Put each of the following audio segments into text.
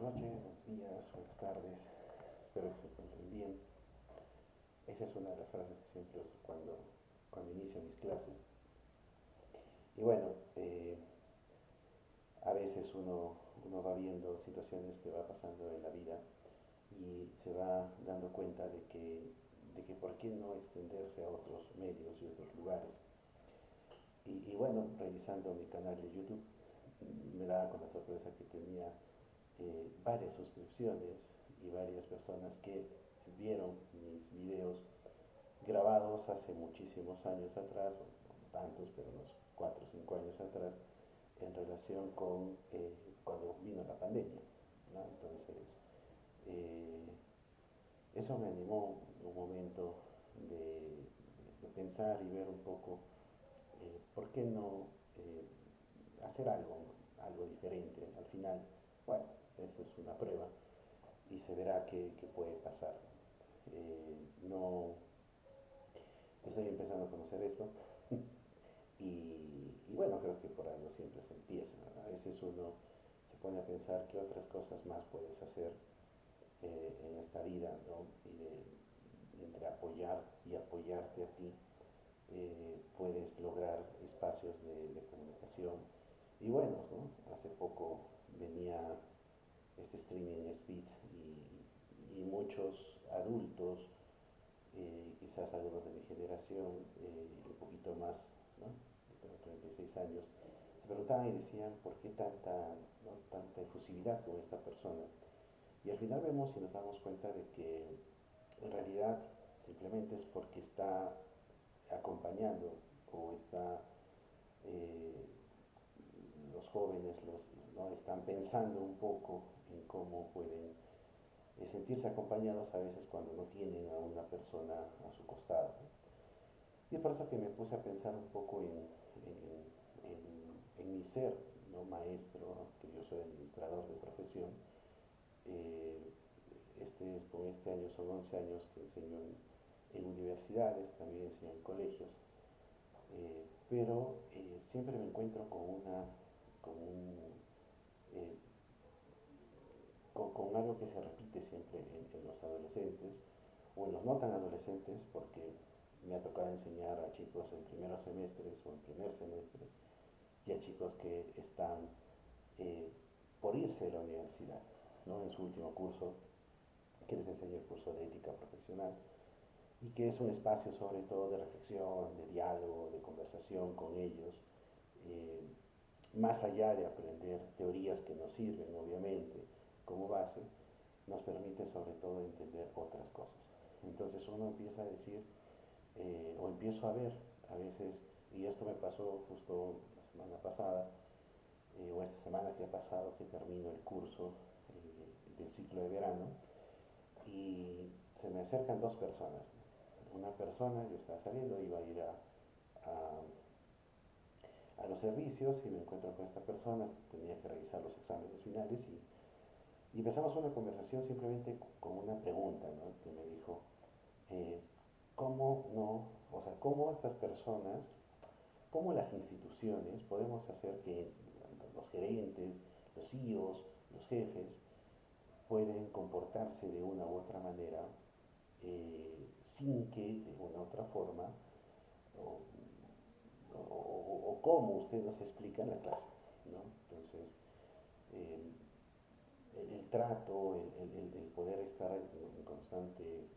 noches, buenos días, buenas tardes, espero que se encuentren bien. Esa es una de las frases que siempre uso cuando inicio mis clases. Y bueno, a veces uno va viendo situaciones que va pasando en la vida y se va dando cuenta de que por qué no extenderse a otros medios y otros lugares. Y bueno, revisando mi canal de YouTube, me daba con la sorpresa que tenía varias suscripciones y varias personas que vieron mis videos grabados hace muchísimos años atrás, o no tantos, pero unos 4 o 5 años atrás, en relación con cuando vino la pandemia, ¿no? Entonces, eh, eso me animó un momento de pensar y ver un poco por qué no hacer algo diferente. Al final, bueno, esto es una prueba y se verá qué puede pasar. No estoy empezando a conocer esto y bueno, creo que por algo siempre se empieza. A veces uno se pone a pensar qué otras cosas más puedes hacer en esta vida, ¿no? Entre apoyar y apoyarte a ti, puedes lograr espacios de comunicación. Y bueno, ¿no? Hace poco venía este streaming speed y muchos adultos, quizás algunos de mi generación, un poquito más, ¿no? Yo tengo 36 años, se preguntaban y decían por qué tanta efusividad con esta persona. Y al final vemos y nos damos cuenta de que en realidad simplemente es porque está acompañando o está eh, los jóvenes ¿no? Están pensando un poco en cómo pueden sentirse acompañados a veces cuando no tienen a una persona a su costado, ¿no? Y es por eso que me puse a pensar un poco en mi ser, ¿no? Maestro, que yo soy administrador de profesión. Eh, con este año son 11 años que enseño en universidades, también enseño en colegios, pero siempre me encuentro con, un, eh, con algo que se repite siempre en los adolescentes o en los no tan adolescentes, porque me ha tocado enseñar a chicos en primeros semestres o en primer semestre y a chicos que están eh, por irse de la universidad, ¿no? En su último curso, que les enseño el curso de ética profesional y que es un espacio sobre todo de reflexión, de diálogo, de conversación con ellos, eh, más allá de aprender teorías que nos sirven obviamente como base, nos permite sobre todo entender otras cosas. Entonces uno empieza a decir, o empiezo a ver a veces, y esto me pasó justo la semana pasada, o esta semana que ha pasado, que termino el curso del ciclo de verano, y se me acercan dos personas. Una persona, yo estaba saliendo, iba a ir a los servicios y me encuentro con esta persona, tenía que revisar los exámenes finales y empezamos una conversación simplemente con una pregunta, ¿no? Que me dijo, eh, ¿cómo no, o sea, cómo estas personas, cómo las instituciones podemos hacer que los gerentes, los CEOs, los jefes, pueden comportarse de una u otra manera sin que de una u otra forma o, o cómo usted nos explica en la clase, ¿no? Entonces, eh, el trato, el poder estar en constante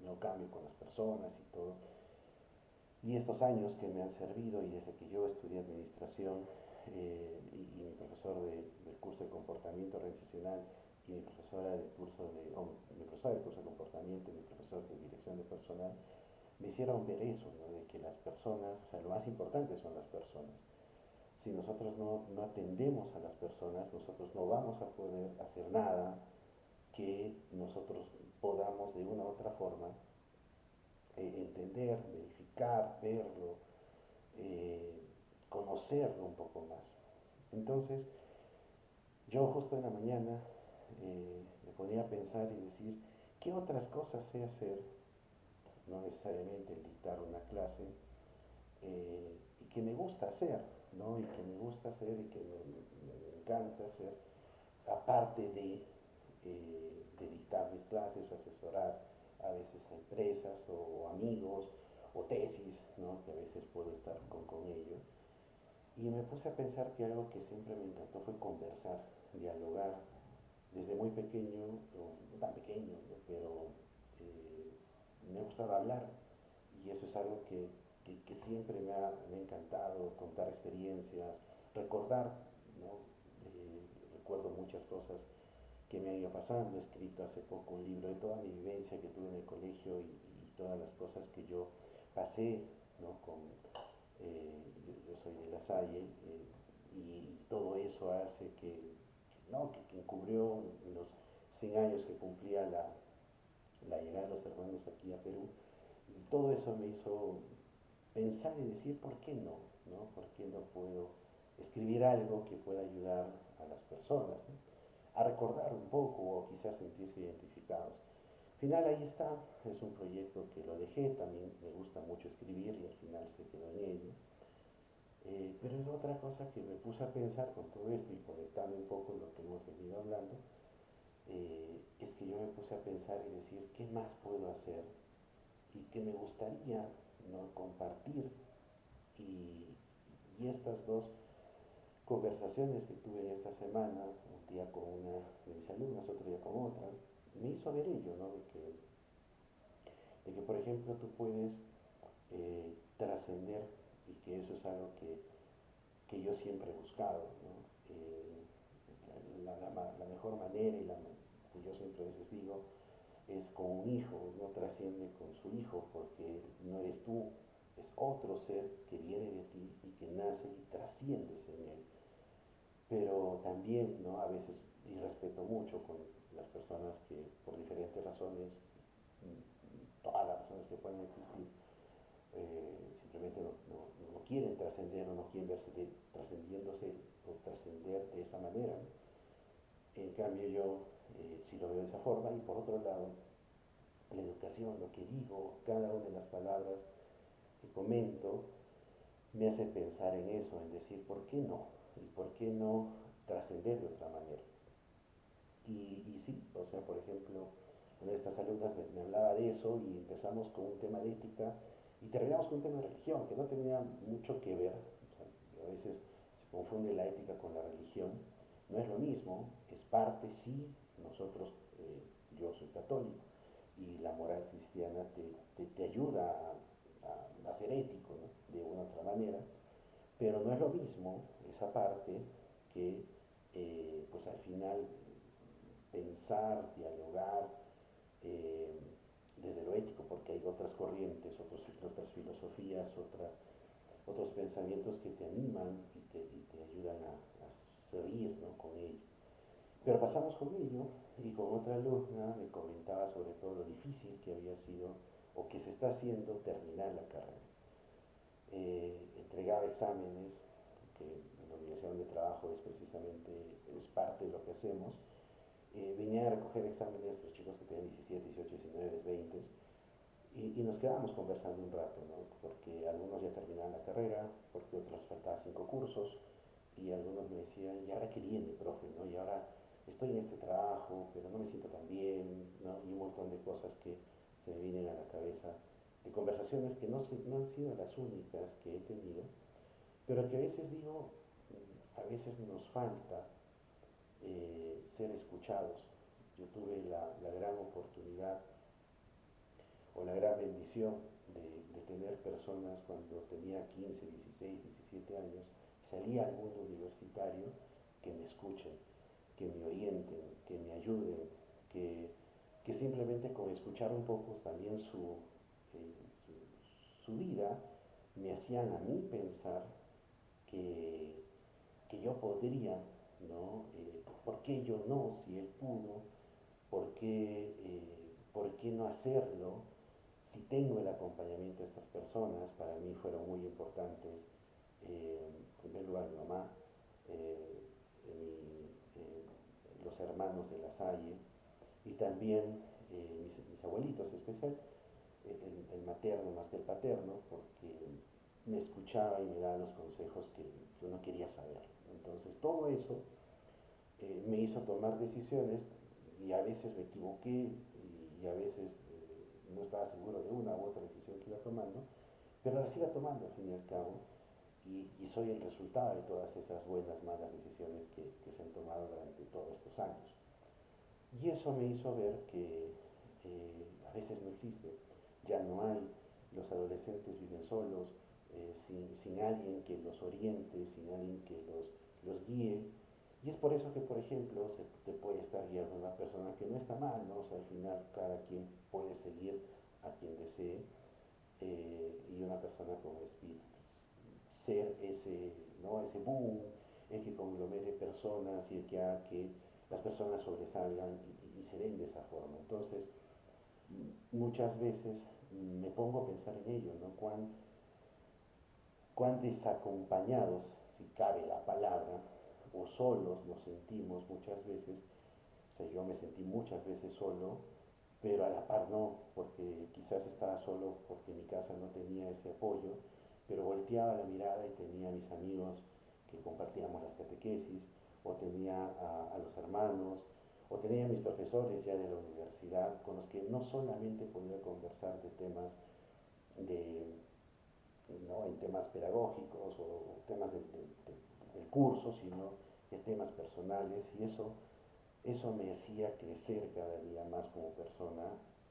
no cambio con las personas y todo. Y estos años que me han servido y desde que yo estudié administración y mi profesor del curso de comportamiento organizacional y mi profesora del curso mi profesora del curso de comportamiento y mi profesor de dirección de personal me hicieron ver eso, ¿no? De que las personas, o sea, lo más importante son las personas. Si nosotros no atendemos a las personas, nosotros no vamos a poder hacer nada que nosotros podamos de una u otra forma entender, verificar, verlo, eh, conocerlo un poco más. Entonces, yo justo en la mañana me ponía a pensar y decir, ¿qué otras cosas sé hacer? No necesariamente el dictar una clase, y que me gusta hacer, ¿no? Y que me gusta hacer y que me encanta hacer, aparte de dictar mis clases, asesorar a veces a empresas o amigos o tesis, ¿no? Que a veces puedo estar con ello. Y me puse a pensar que algo que siempre me encantó fue conversar, dialogar. Desde muy pequeño, no tan pequeño, ¿no? Pero me ha gustado hablar y eso es algo que siempre me ha encantado, contar experiencias, recordar, ¿no? Recuerdo muchas cosas que me han ido pasando, he escrito hace poco un libro de toda mi vivencia que tuve en el colegio y todas las cosas que yo pasé, ¿no? Yo soy de La Salle y todo eso hace ¿no? que encubrió en los 100 años que cumplía la llegada de los hermanos aquí a Perú y todo eso me hizo pensar y decir, ¿por qué no? ¿No? ¿Por qué no puedo escribir algo que pueda ayudar a las personas, ¿no? A recordar un poco o quizás sentirse identificados? Al final ahí está, es un proyecto que lo dejé, también me gusta mucho escribir y al final se quedó en ello. Pero es otra cosa que me puse a pensar con todo esto y conectando un poco lo que hemos venido hablando, es que yo me puse a pensar y decir, ¿qué más puedo hacer? Y que me gustaría, ¿no? Compartir y, y estas dos conversaciones que tuve en esta semana, un día con una de mis alumnas, otro día con otra, me hizo ver ello, ¿no? De que por ejemplo tú puedes trascender y que eso es algo que yo siempre he buscado, ¿no? La mejor manera y que yo siempre a veces digo es con un hijo, no trasciende con su hijo porque no eres tú, es otro ser que viene de ti y que nace y trasciendes en él. Pero también, ¿no? A veces, y respeto mucho con las personas que por diferentes razones, todas las razones que pueden existir, simplemente no quieren trascender o no quieren verse trascendiéndose o trascender de esa manera. En cambio yo sí lo veo de esa forma y por otro lado, la educación, lo que digo, cada una de las palabras que comento, me hace pensar en eso, en decir, ¿por qué no? ¿Y por qué no trascender de otra manera? Y sí, o sea, por ejemplo, una de estas alumnas me hablaba de eso y empezamos con un tema de ética y terminamos con un tema de religión que no tenía mucho que ver. O sea, a veces se confunde la ética con la religión. No es lo mismo, es parte, sí, nosotros, yo soy católico y la moral cristiana te ayuda a ser ético, ¿no? De una u otra manera, pero no es lo mismo esa parte que pues al final pensar, dialogar eh, desde lo ético, porque hay otras corrientes, otras filosofías, otros pensamientos que te animan y te ayudan a seguir, ¿no? Con ello. Pero pasamos con ello y con otra alumna me comentaba sobre todo lo difícil que había sido o que se está haciendo terminar la carrera. Entregaba exámenes, que en la universidad donde trabajo es precisamente, es parte de lo que hacemos, venía a recoger exámenes los chicos que tenían 17, 18, 19, 20 y nos quedábamos conversando un rato, ¿no? Porque algunos ya terminaban la carrera, porque otros faltaban 5 cursos y algunos me decían, ¿y ahora qué viene, profe? ¿No? Y ahora estoy en este trabajo, pero no me siento tan bien, ¿no? Y un montón de cosas que se me vienen a la cabeza, de conversaciones que no han sido las únicas que he tenido, pero que a veces digo, a veces nos falta ser escuchados. Yo tuve la gran oportunidad o la gran bendición de tener personas cuando tenía 15, 16, 17 años, salía al mundo universitario, que me escuchen, que me orienten, que me ayuden, que, que simplemente con escuchar un poco también su vida me hacían a mí pensar que, que yo podría, ¿no? ¿Por qué yo no? Si él pudo, ¿por qué no hacerlo? Si tengo el acompañamiento de estas personas, para mí fueron muy importantes, en primer lugar mi mamá, eh, los hermanos de La Salle y también mis abuelitos, en especial el materno más que el paterno, porque me escuchaba y me daba los consejos que uno quería saber. Entonces todo eso me hizo tomar decisiones y a veces me equivoqué y a veces no estaba seguro de una u otra decisión que iba tomando, pero las iba tomando al fin y al cabo y soy el resultado de todas esas buenas, malas decisiones que se han tomado durante todos estos años. Y eso me hizo ver que a veces no existe, ya no hay, los adolescentes viven solos, sin alguien que los oriente, sin alguien que los guíe. Y es por eso que, por ejemplo, se te puede estar guiando una persona que no está mal, ¿no? O sea, al final cada quien puede seguir a quien desee, y una persona como Speed ser ese, ¿no? Ese boom, el que conglomere personas y el que haga que las personas sobresalgan y se den de esa forma. Entonces, muchas veces me pongo a pensar en ello, ¿no? Cuán desacompañados, si cabe la palabra, o solos nos sentimos muchas veces. O sea, yo me sentí muchas veces solo, pero a la par no, porque quizás estaba solo porque mi casa no tenía ese apoyo, pero volteaba la mirada y tenía a mis amigos que compartíamos las catequesis, o tenía a los hermanos, o tenía a mis profesores ya de la universidad, con los que no solamente podía conversar de temas de, ¿no? En temas pedagógicos o temas del curso, sino de temas personales, y eso me hacía crecer cada día más como persona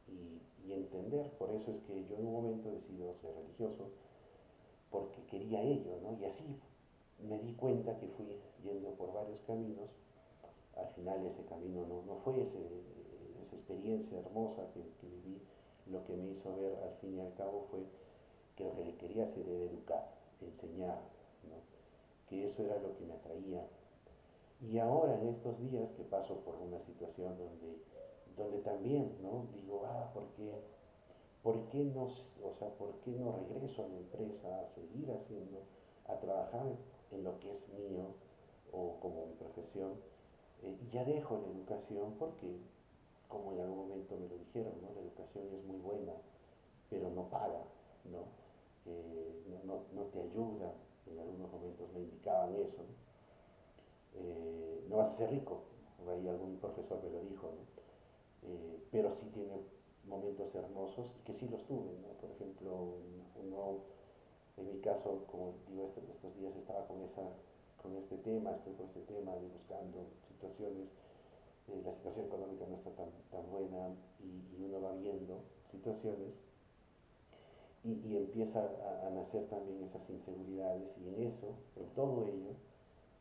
y entender. Por eso es que yo en un momento decido ser religioso, porque quería ello, ¿no? Y así me di cuenta que fui yendo por varios caminos. Al final ese camino no fue esa experiencia hermosa que viví. Lo que me hizo ver al fin y al cabo fue que lo que quería hacer era educar, enseñar, ¿no? Que eso era lo que me atraía. Y ahora en estos días que paso por una situación donde también, ¿no? Digo, ¿por qué no, o sea, por qué no regreso a la empresa a seguir haciendo, a trabajar en lo que es mío o como mi profesión? Y ya dejo la educación porque, como en algún momento me lo dijeron, ¿no? La educación es muy buena, pero no paga, ¿no? No te ayuda, en algunos momentos me indicaban eso, ¿no? No vas a ser rico, por ahí algún profesor me lo dijo, ¿no? Pero sí tiene momentos hermosos y que sí los tuve, ¿no? Por ejemplo, uno, en mi caso, como digo, estos días estaba con este tema, estoy con este tema de buscando situaciones, la situación económica no está tan buena y uno va viendo situaciones y empieza a nacer también esas inseguridades y en eso, en todo ello,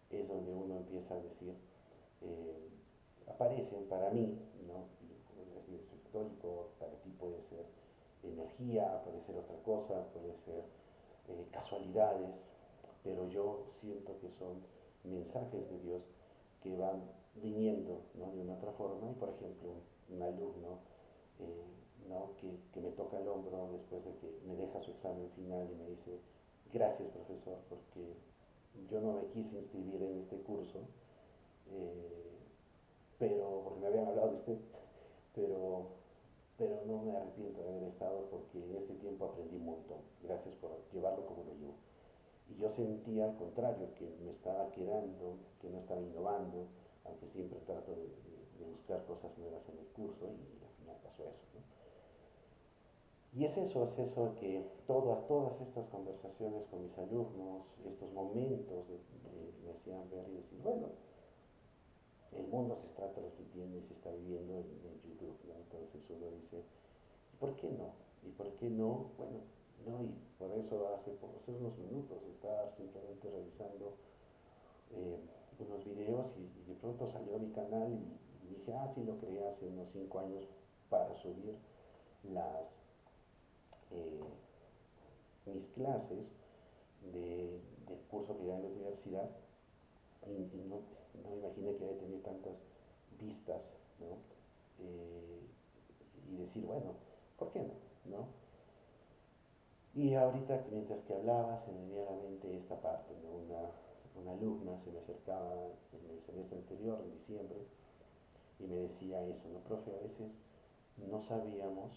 es donde uno empieza a decir, eh, aparecen para mí, ¿no? Como decir, soy católico, para ti puede ser energía, puede ser otra cosa, puede ser casualidades, pero yo siento que son mensajes de Dios que van viniendo, ¿no? De una otra forma. Y por ejemplo, un alumno, eh, ¿no? Que me toca el hombro después de que me deja su examen final y me dice, gracias profesor, porque yo no me quise inscribir en este curso, eh, pero porque me habían hablado de usted, pero, pero no me arrepiento de haber estado porque en este tiempo aprendí un montón. Gracias por llevarlo como lo llevo. Y yo sentía al contrario, que me estaba quedando, que no estaba innovando, aunque siempre trato de buscar cosas nuevas en el curso y al final pasó eso, ¿no? Y es eso que todas estas conversaciones con mis alumnos, estos momentos me hacían ver y decir, bueno, el mundo se está transmitiendo y se está viviendo en YouTube, ¿no? Entonces uno dice, ¿y por qué no? ¿Y por qué no? Bueno, no, y por eso hace unos minutos estaba simplemente revisando eh, unos videos y de pronto salió mi canal y dije, ah, sí, lo creé hace unos 5 años para subir las, eh, mis clases del curso que da en la universidad y no me imaginé que había tenido tantas vistas, ¿no? Eh, y decir, bueno, ¿por qué no? ¿No? Y ahorita, mientras que hablaba, se me venía a la mente esta parte, ¿no? Una alumna se me acercaba en el semestre anterior, en diciembre, y me decía eso, ¿no? Profe, a veces no sabíamos,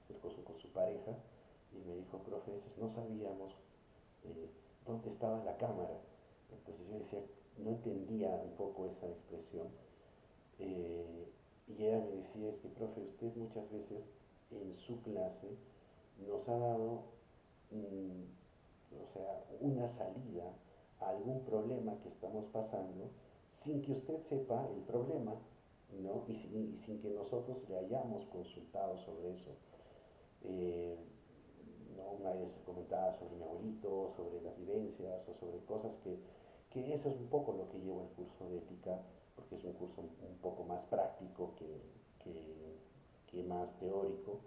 se acercó con su pareja y me dijo, profe, a veces no sabíamos dónde estaba la cámara. Entonces yo decía, no entendía un poco esa expresión. Y ella me decía, es que profe, usted muchas veces en su clase nos ha dado, o sea, una salida a algún problema que estamos pasando sin que usted sepa el problema, ¿no? Y sin que nosotros le hayamos consultado sobre eso. Eh, ¿No? Una vez comentaba sobre mi abuelito, sobre las vivencias o sobre cosas que eso es un poco lo que llevo el curso de ética, porque es un curso un poco más práctico que más teórico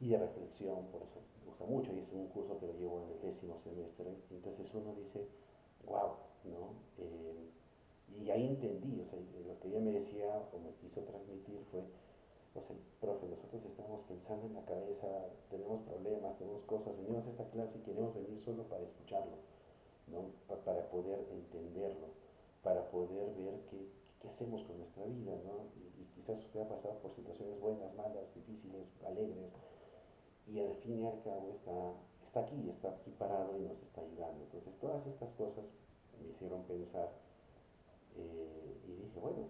y de reflexión, por eso me gusta mucho y es un curso que lo llevo en el 10º semestre. Entonces uno dice, wow, ¿no? Y ahí entendí, o sea, lo que ella me decía o me quiso transmitir fue, o sea, profe, nosotros estamos pensando en la cabeza, tenemos problemas, tenemos cosas, venimos a esta clase y queremos venir solo para escucharlo, ¿no? Para poder entenderlo, para poder ver qué hacemos con nuestra vida, ¿no? Y quizás usted ha pasado por situaciones buenas, malas, difíciles, alegres, y al fin y al cabo está aquí parado y nos está ayudando. Entonces todas estas cosas me hicieron pensar y dije, bueno,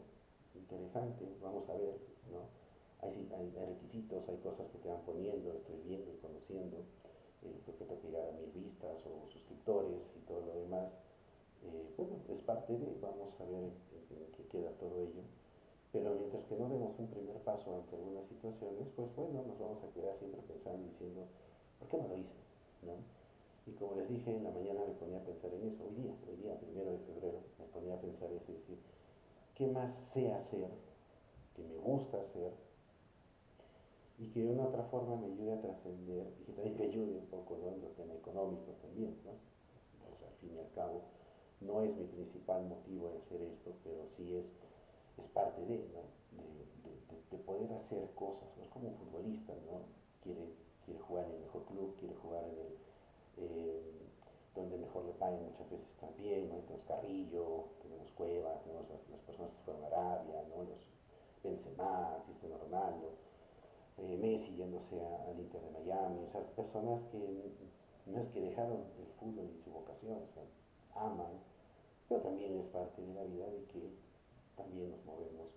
interesante, vamos a ver, ¿no? Hay requisitos, hay cosas que te van poniendo, estoy viendo y conociendo, porque tengo que llegar a 1000 vistas o suscriptores y todo lo demás. Bueno, es parte de, vamos a ver en qué queda todo ello. Pero mientras que no demos un primer paso ante algunas situaciones, pues bueno, nos vamos a quedar siempre pensando y diciendo, ¿por qué no lo hice? ¿No? Y como les dije, en la mañana me ponía a pensar en eso, hoy día, 1 de febrero, me ponía a pensar eso y decir, ¿qué más sé hacer, que me gusta hacer y que de una otra forma me ayude a trascender y que también me ayude un poco, ¿no? En el tema económico también, ¿no? Pues al fin y al cabo, no es mi principal motivo de hacer esto, pero sí es parte de, ¿no? De poder hacer cosas, ¿no? Es como un futbolista, ¿no? Quiere jugar en el mejor club, quiere jugar en el donde mejor le paguen muchas veces también, ¿no? Tenemos Carrillo, tenemos Cueva, tenemos las personas que fueron a Arabia, ¿no? Los Benzema, Cristiano Ronaldo, Messi yéndose al Inter de Miami, o sea, personas que no es que dejaron el fútbol y su vocación, o sea, aman, pero también es parte de la vida de que también nos movemos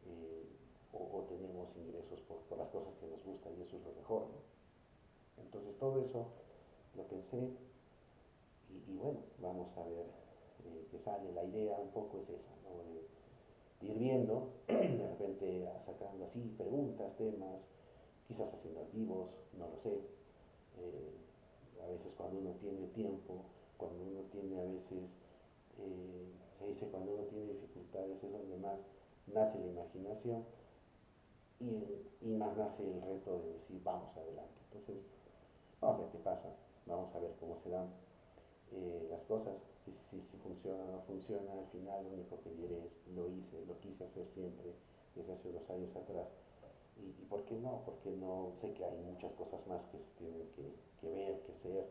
eh, o tenemos ingresos por las cosas que nos gustan y eso es lo mejor, ¿no? Entonces todo eso lo pensé y bueno, vamos a ver qué sale. La idea un poco es esa, ¿no? De ir viendo, de repente sacando así preguntas, temas, quizás haciendo vivos, no lo sé. Eh, a veces cuando uno tiene tiempo, cuando uno tiene a veces, se dice cuando uno tiene dificultades es donde más nace la imaginación y más nace el reto de decir vamos adelante. Entonces, vamos a ver qué pasa, vamos a ver cómo se dan las cosas, si funciona o no funciona, al final lo único que diré es lo hice, lo quise hacer siempre desde hace unos años atrás. Y por qué no? Porque no sé que hay muchas cosas más que se tienen que ver, que hacer,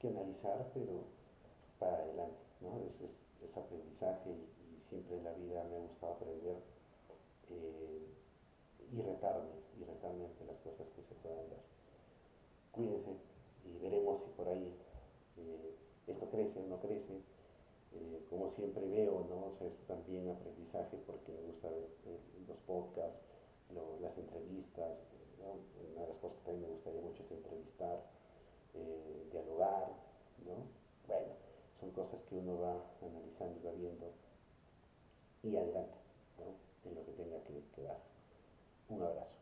que analizar, pero para adelante, ¿no? Es aprendizaje y siempre en la vida me ha gustado aprender eh, y retarme ante las cosas que se puedan dar. Cuídense y veremos si por ahí esto crece o no crece. Como siempre veo, ¿no? O sea, es también aprendizaje porque me gusta ver los podcasts, las entrevistas, ¿no? Una de las cosas que también me gustaría mucho es entrevistar, dialogar, ¿no? Bueno, son cosas que uno va analizando y va viendo y adelante, ¿no? En lo que tenga que darse. Un abrazo.